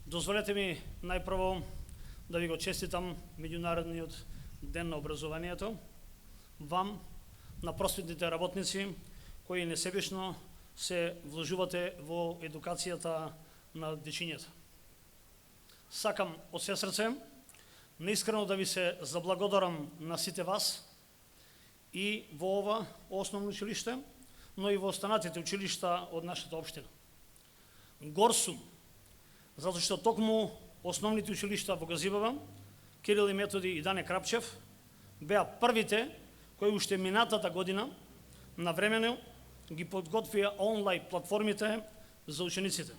Дозволете ми најпрво да ви го честитам меѓународниот ден на образованието, вам, на просветните работници, кои несебично се вложувате во едукацијата на дечињата. Сакам од се срце неискрено да ви се заблагодарам на сите вас и во ова основно училиште, но и во останатите училишта од нашата општина. Гор сум, затоа што токму основните училишта во Газибава, Кирил и Методи и Дане Крапчев, беа првите кои уште минатата година навремено ги подготвија онлайн платформите за учениците.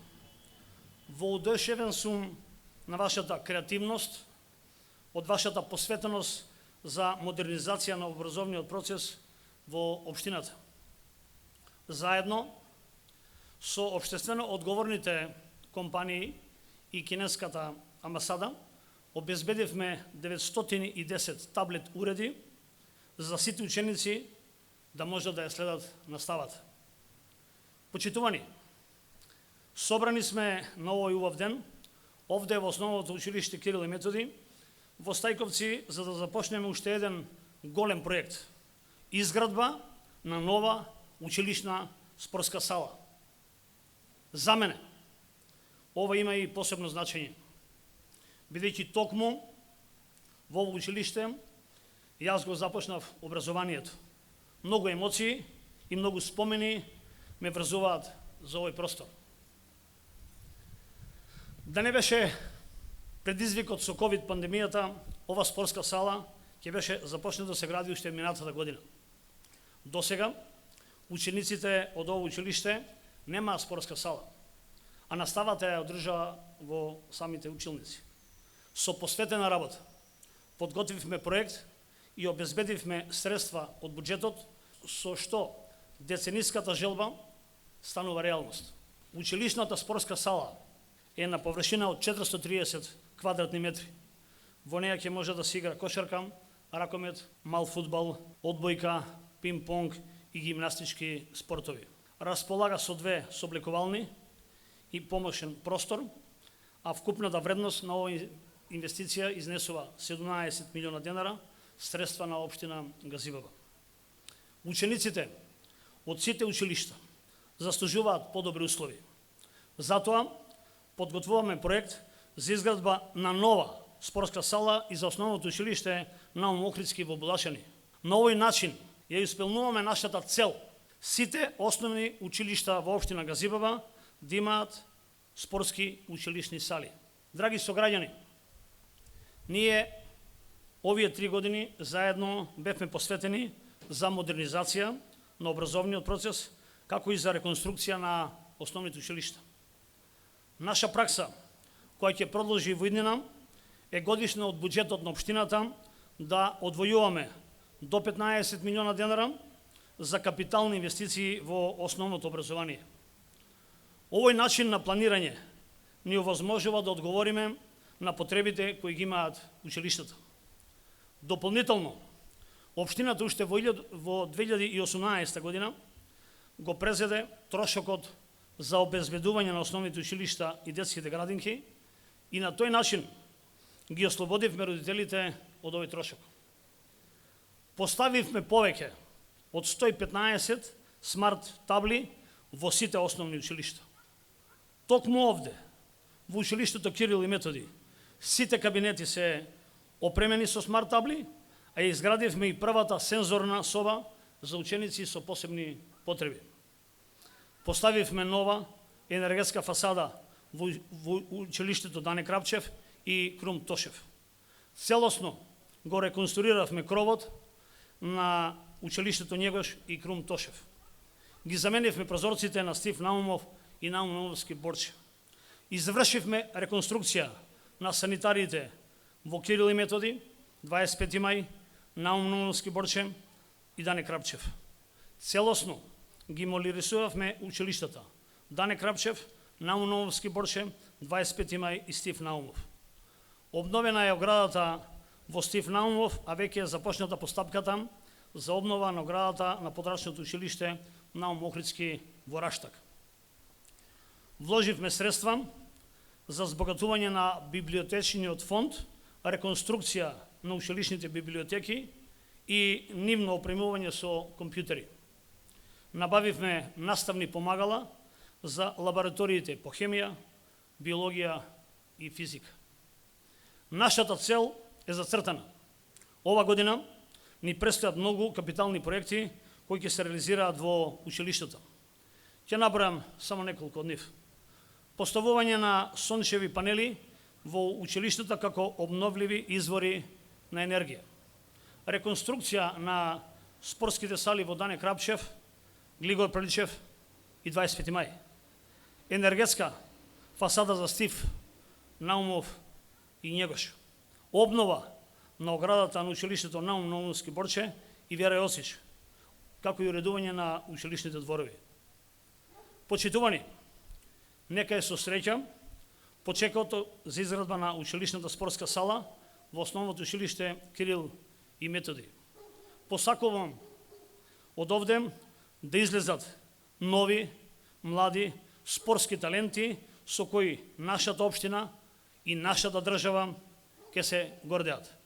Воодушевен сум на вашата креативност, од вашата посветеност за модернизација на образовниот процес во општината. Заедно со општествено одговорните компании и кинеската амбасада обезбедивме 910 таблет уреди за сите ученици да можат да ја следат наставата. Почитувани, собрани сме на овој убав ден, овде во основното училиште Кирил и Методи, во Стајковци, за да започнеме уште еден голем проект – изградба на нова училишна спортска сала. За мене, ова има и посебно значење, бидејќи токму во ово училиште јас го започнав образованието. Многу емоции и многу спомени ме врзуваат за овој простор. Да не беше предизвикот со ковид пандемијата, ова спортска сала ќе беше започната да се гради уште минатата година. Досега, учениците од ово училиште немаа спортска сала, а наставата ја одржава во самите училници. Со посветена работа подготвивме проект и обезбедивме средства од буџетот, со што децениската желба станува реалност. Училишната спортска сала е на површина од 430 квадратни метри. Во неја ќе може да се игра кошарка, ракомет, мал фудбал, одбојка, пинг-понг и гимнастички спортови. Располага со две сооблекувални и помошен простор, а вкупната вредност на оваа инвестиција изнесува 17 милиона денара, средства на општина Газибава. Учениците од сите училишта заслужуваат подобри услови. Затоа подготвуваме проект за изградба на нова спортска сала и за основното училиште Наум Охридски во Булашани. На овој начин ја исполнуваме нашата цел сите основни училишта во општина Газибава да имаат спортски училишни сали. Драги сограѓани, ние овие 3 години заедно бевме посветени за модернизација на образовниот процес, како и за реконструкција на основните училишта. Наша пракса, која ќе продолжи во иднина, е годишно од буџетот на општината да одвојуваме до 15 милиона денара за капитални инвестиции во основното образование. Овој начин на планирање ни овозможува да одговориме на потребите кои ги имаат училиштата. Дополнително, општината уште во 2018 година го презеде трошокот за обезбедување на основните училишта и детските градинки и на тој начин ги ослободивме родителите од овој трошок. Поставивме повеќе од 115 смарт табли во сите основни училишта. Токму овде, во училиштето Кирил и Методи, сите кабинети се опремени со смарт табли, а изградивме и првата сензорна соба за ученици со посебни потреби. Поставивме нова енергетска фасада во училиштето Дане Крапчев и Крум Тошев. Целосно го реконструиравме кровот на училиштето Njegош и Крум Тошев. Ги заменивме прозорците на Стив Наумов и Наумовски Борче. Извршивме реконструкција на санитариите во Кирил и Методи, 25 мај, Наумовски Борче и Дане Крапчев. Целосно ги модернизиравме училиштата Дане Крапчев, Наумовски Борче, 25 мај и Стив Наумов. Обновена е оградата во Стив Наумов, а веќе е започната постапката за обнова на оградата на подрачното училиште Наум Охридски во Раштак. Вложивме средства за збогатување на библиотечниот фонд, реконструкција на училишните библиотеки и нивно опремување со компјутери. Набавивме наставни помагала за лабораториите по хемија, биологија и физика. Нашата цел е зацртана. Ова година ни предстојат многу капитални проекти кои ќе се реализираат во училиштата. Ќе набројам само неколку од нив. Поставување на сончеви панели во училиштата како обновливи извори на енергија. Реконструкција на спортските сали во Дане Крапчев, Глигор Приличев и 25 мај. Енергетска фасада за Стив Наумов и Njegош. Обнова на оградата на училиштето Наум Наумовски Борче и Вера Јосич, како и уредување на училишните дворови. Почитувани, нека е со среќа почекото за изградба на училишната спортска сала во основното училиште Кирил и Методи. Посакувам од овде да излезат нови, млади, спортски таленти со кои нашата општина и нашата држава ќе се гордеат.